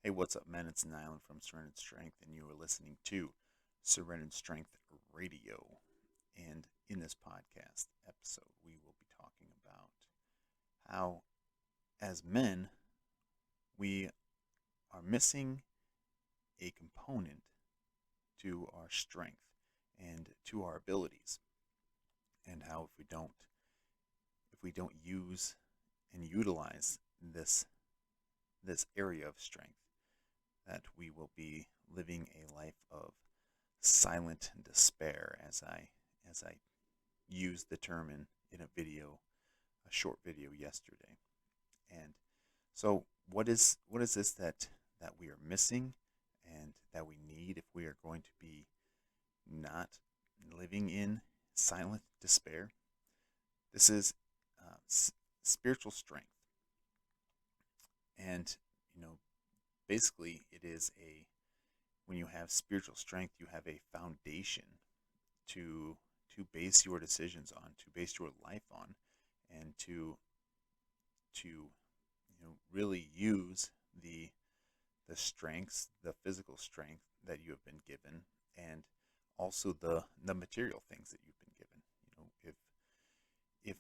Hey, what's up, man? It's Nyland from Surrendered Strength, and you are listening to Surrendered Strength Radio. And in this podcast episode, we will be talking about how, as men, we are missing a component to our strength and to our abilities, and how if we don't use and utilize this area of strength, that we will be living a life of silent despair, as I used the term in a short video yesterday. And so what is this that we are missing and that we need if we are going to be not living in silent despair? This is spiritual strength. And you know, basically it is a when you have spiritual strength, you have a foundation to base your decisions on, to base your life on, and to really use the strengths, the physical strength that you have been given, and also the material things that you've been given. If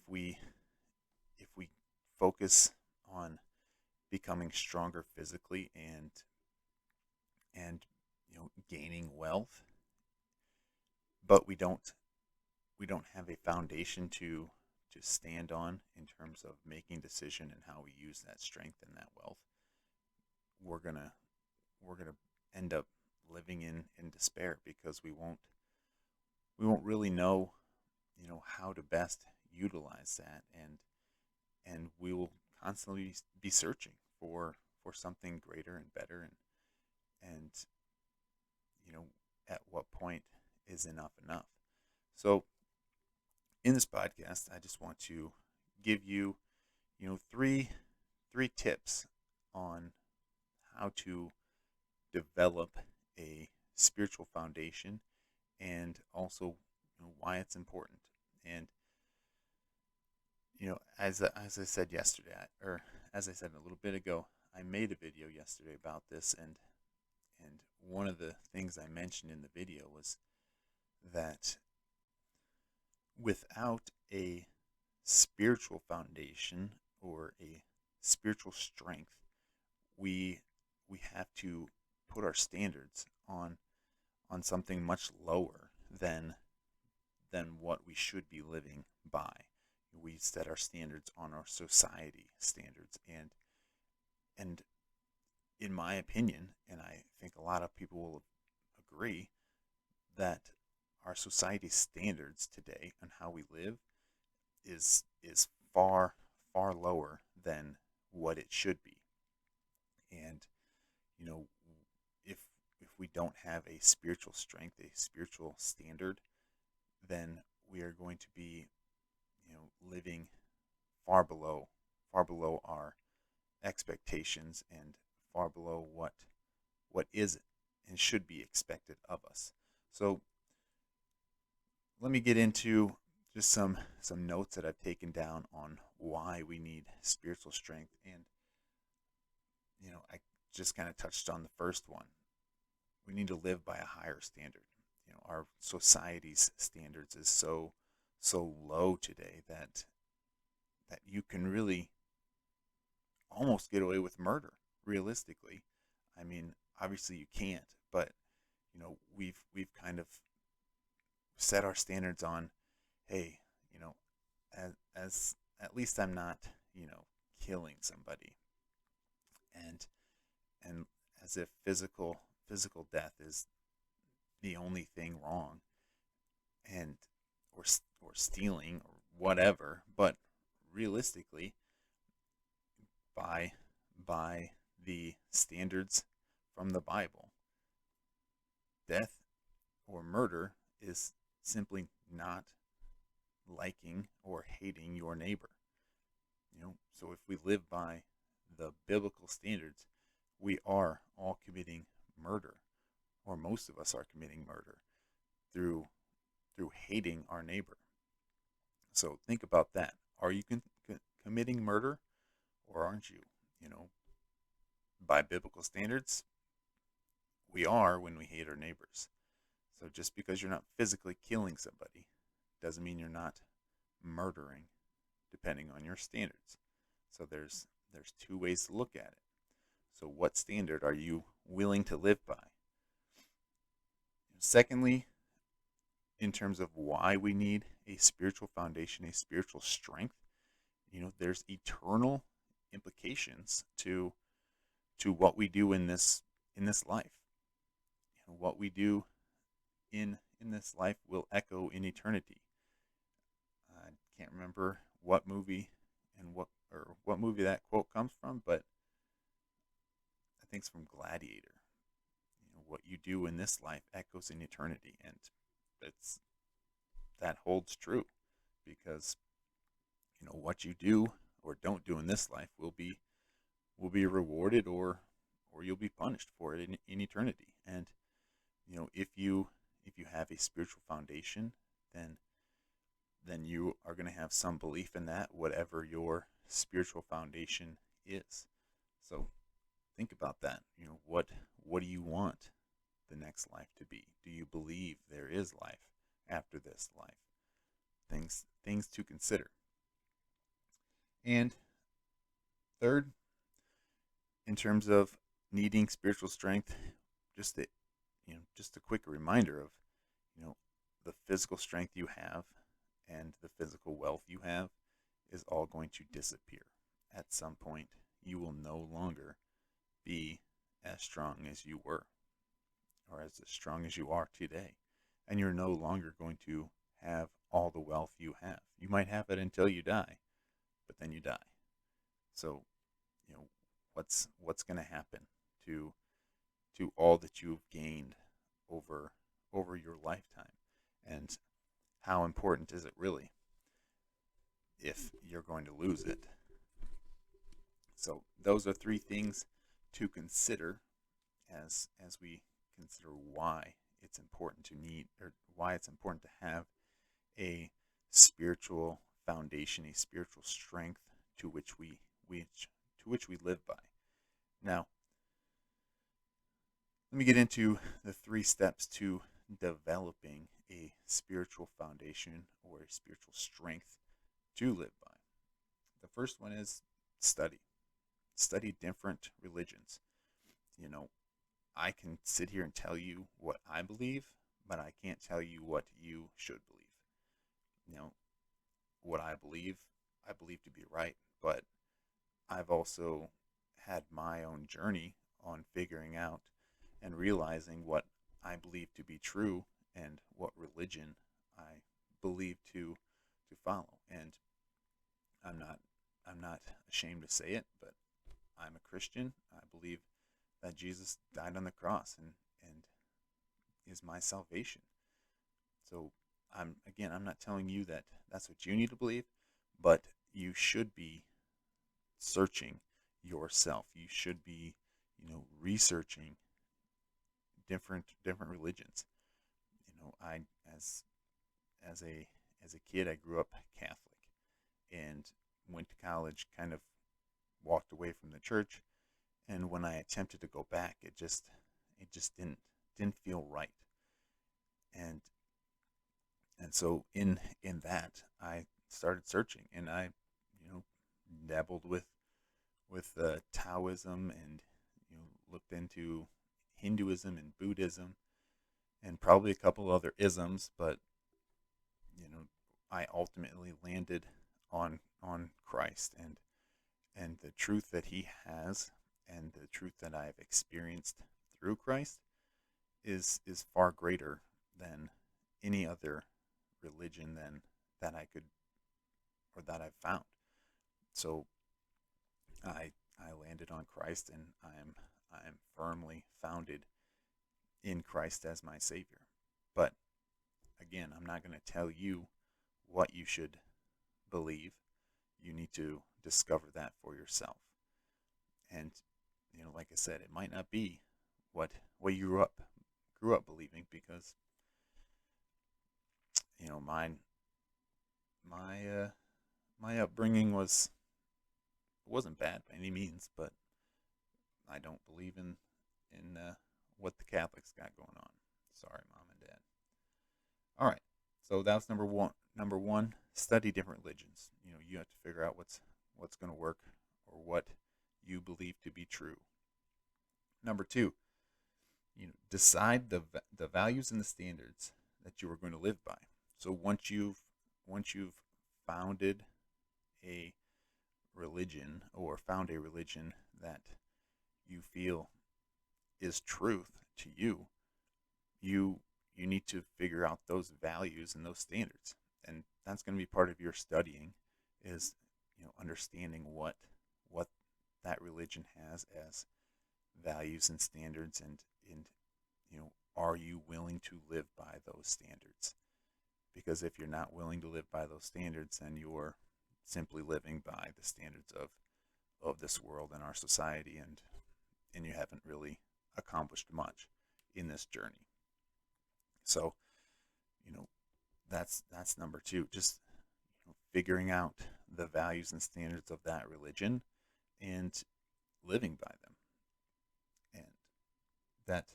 we focus on becoming stronger physically and gaining wealth, but we don't have a foundation to stand on in terms of making decision and how we use that strength and that wealth, we're gonna we're gonna end up living in despair, because we won't really know how to best utilize that, and we will constantly be searching for something greater and better, and you know at what point is enough. So in this podcast, I just want to give you, three tips on how to develop a spiritual foundation, and also why it's important. And as I said yesterday, or as I said a little bit ago, I made a video yesterday about this, and one of the things I mentioned in the video was that without a spiritual foundation or a spiritual strength, we we have to put our standards on something much lower than what we should be living by. We set our standards on our society standards, and in my opinion, and I think a lot of people will agree, that our society standards today on how we live is far far lower than what it should be. And you know if if we don't have a spiritual strength, a spiritual standard, then we are going to be living far below our expectations, and far below what is and should be expected of us. So let me get into just some notes that I've taken down on why we need spiritual strength. And I just kind of touched on the first one. We need to live by a higher standard. Our society's standards is so low today that you can really almost get away with murder, realistically. I mean, obviously you can't, but we've kind of set our standards on, hey, as at least I'm not, killing somebody, and and as if physical death is the only thing wrong, and or stealing or whatever. But realistically, by by the standards from the Bible, death or murder is simply not liking or hating your neighbor. So if we live by the biblical standards, we are all committing murder, or most of us are committing murder through hating our neighbor. So think about that. Are you committing murder, or aren't you? by biblical standards, we are when we hate our neighbors. So just because you're not physically killing somebody doesn't mean you're not murdering, depending on your standards. So there's two ways to look at it. So what standard are you willing to live by? Secondly, in terms of why we need a spiritual foundation, a spiritual strength, there's eternal implications to what we do in this life. What we do in this life will echo in eternity. I can't remember what movie what movie that quote comes from, but I think it's from Gladiator. What you do in this life echoes in eternity, and that's that holds true, because what you do or don't do in this life will be rewarded, or you'll be punished for it in eternity. And if you have a spiritual foundation, then you are going to have some belief in that, whatever your spiritual foundation is. So think about that. What do you want the next life to be? Do you believe there is life after this life? Things to consider. And third, in terms of needing spiritual strength, just a quick reminder of the physical strength you have and the physical wealth you have is all going to disappear. At some point, you will no longer be as strong as you were, or as strong as you are today. And you're no longer going to have all the wealth you have. You might have it until you die, but then you die. So, what's going to happen to all that you've gained over your lifetime? And how important is it really if you're going to lose it? So those are three things to consider as we consider why it's important to need, or why it's important to have a spiritual foundation, a spiritual strength to which we live by. Now, let me get into the 3 steps to developing a spiritual foundation or a spiritual strength to live by. The first one is study. Study different religions. I can sit here and tell you what I believe, but I can't tell you what you should believe. What I believe to be right, but I've also had my own journey on figuring out and realizing what I believe to be true and what religion I believe to follow. And I'm not ashamed to say it, but I'm a Christian. I believe that Jesus died on the cross and is my salvation. So I'm not telling you that that's what you need to believe, but you should be searching yourself. You should be, researching different religions. I as a kid, I grew up Catholic and went to college, kind of walked away from the church, and when I attempted to go back, it just didn't feel right. And so in that, I started searching, and I dabbled with Taoism, and looked into Hinduism and Buddhism, and probably a couple other isms, but I ultimately landed on Christ and the truth that He has, and the truth that I've experienced through Christ is far greater than any other religion than that I could, or that I've found. So I landed on Christ, and I am firmly founded in Christ as my Savior. But again, I'm not going to tell you what you should believe. You need to discover that for yourself. And like I said, it might not be what you grew up believing, because mine my upbringing wasn't bad by any means, but I don't believe in what the Catholics got going on. Sorry, mom and dad. All right. So that's number one. Number one, study different religions. You have to figure out what's going to work or what you believe to be true. Number two, decide the values and the standards that you are going to live by. So once you've founded a religion or found a religion that you feel is truth to you, you need to figure out those values and those standards. And that's going to be part of your studying is understanding what that religion has as values and standards, and are you willing to live by those standards? Because if you're not willing to live by those standards, then you're simply living by the standards of this world and our society, and you haven't really accomplished much in this journey. So, you know, that's number two. Just figuring out the values and standards of that religion and living by them. And that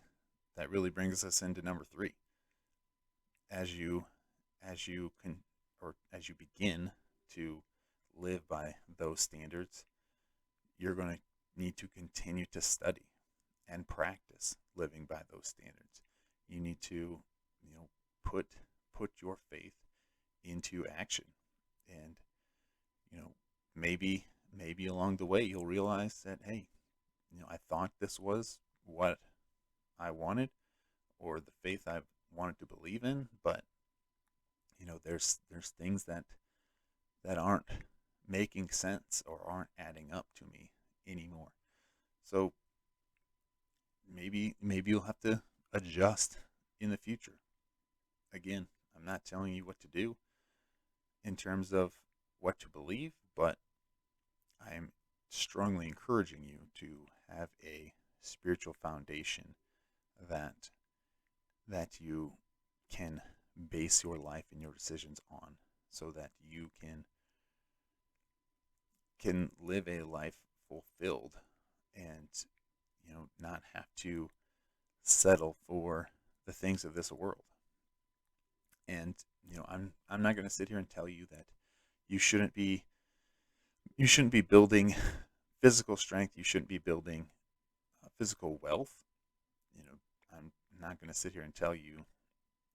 that really brings us into number three. As you begin to live by those standards, you're going to need to continue to study and practice living by those standards. You need to, put your faith into action, and maybe along the way you'll realize that, hey, I thought this was what I wanted or the faith I wanted to believe in, but there's things that aren't making sense or aren't adding up to me anymore. So maybe you'll have to adjust in the future. Again, I'm not telling you what to do in terms of what to believe, but I'm strongly encouraging you to have a spiritual foundation that you can base your life and your decisions on, so that you can live a life fulfilled and not have to settle for the things of this world. And I'm not going to sit here and tell you that you shouldn't be building physical strength, you shouldn't be building physical wealth. I'm not going to sit here and tell you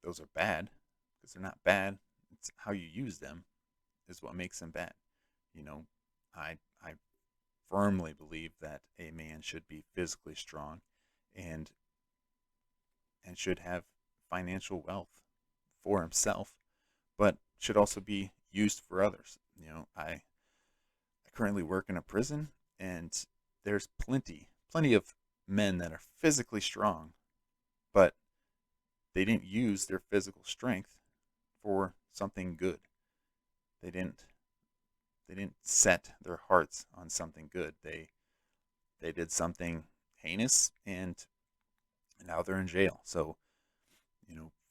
those are bad, because they're not bad. It's how you use them is what makes them bad. I firmly believe that a man should be physically strong and should have financial wealth for himself, but should also be used for others. I currently work in a prison, and there's plenty of men that are physically strong, but they didn't use their physical strength for something good. They didn't set their hearts on something good. They did something heinous, and now they're in jail. So,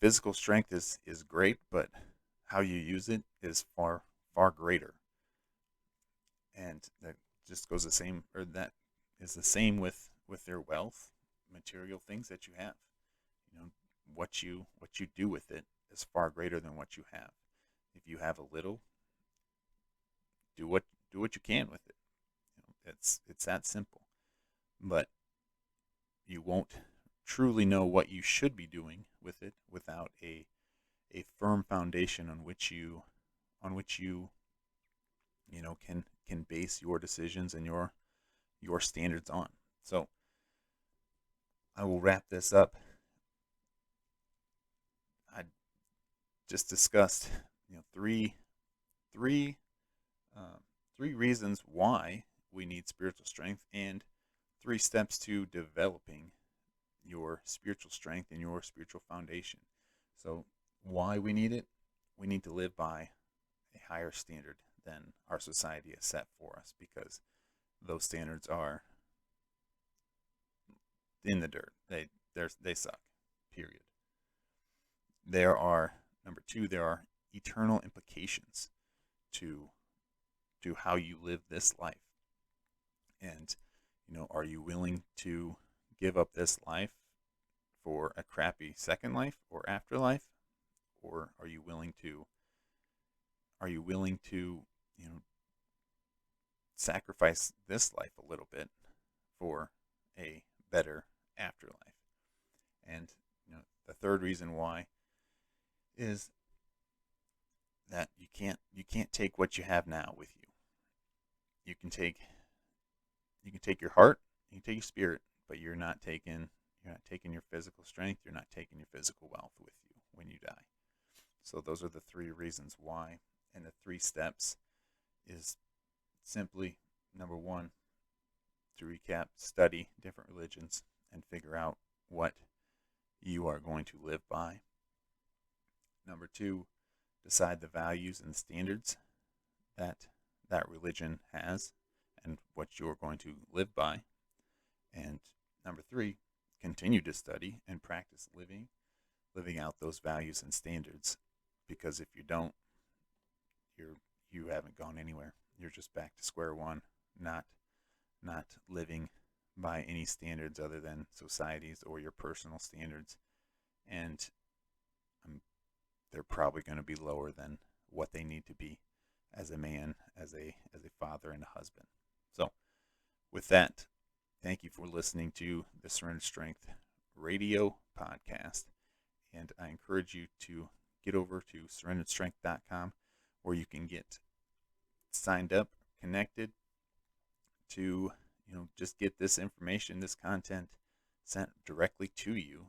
physical strength is great, but how you use it is far, far greater. And that just goes the same, or that is the same with their wealth, material things that you have. What you do with it is far greater than what you have. If you have a little, do what you can with it. It's that simple. But you won't truly know what you should be doing with it without a firm foundation on which you can base your decisions and your standards on. So I will wrap this up. I just discussed three reasons why we need spiritual strength, and 3 steps to developing your spiritual strength and your spiritual foundation. So why we need it? We need to live by a higher standard than our society has set for us, because those standards are in the dirt. They suck. Period. Number 2, there are eternal implications to how you live this life. And Are you willing to give up this life for a crappy second life or afterlife? Or are you willing to sacrifice this life a little bit for a better afterlife? And the third reason why is that you can't take what you have now with you. You can take your heart, you can take your spirit, but you're not taking your physical strength, you're not taking your physical wealth with you when you die. So those are the three reasons why. And the three steps is simply, number one, to recap, study different religions and figure out what you are going to live by. Number two, decide the values and standards that that religion has and what you're going to live by. And number three, continue to study and practice living out those values and standards. Because if you don't, you haven't gone anywhere. You're just back to square one, not living by any standards other than society's or your personal standards. And they're probably going to be lower than what they need to be as a man, as a father and a husband. So, with that, thank you for listening to the Surrendered Strength Radio podcast, and I encourage you to get over to surrenderedstrength.com, where you can get signed up, connected to just get this information, this content sent directly to you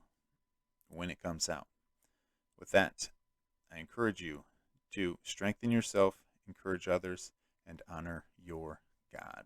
when it comes out. With that, I encourage you to strengthen yourself, encourage others, and honor your God.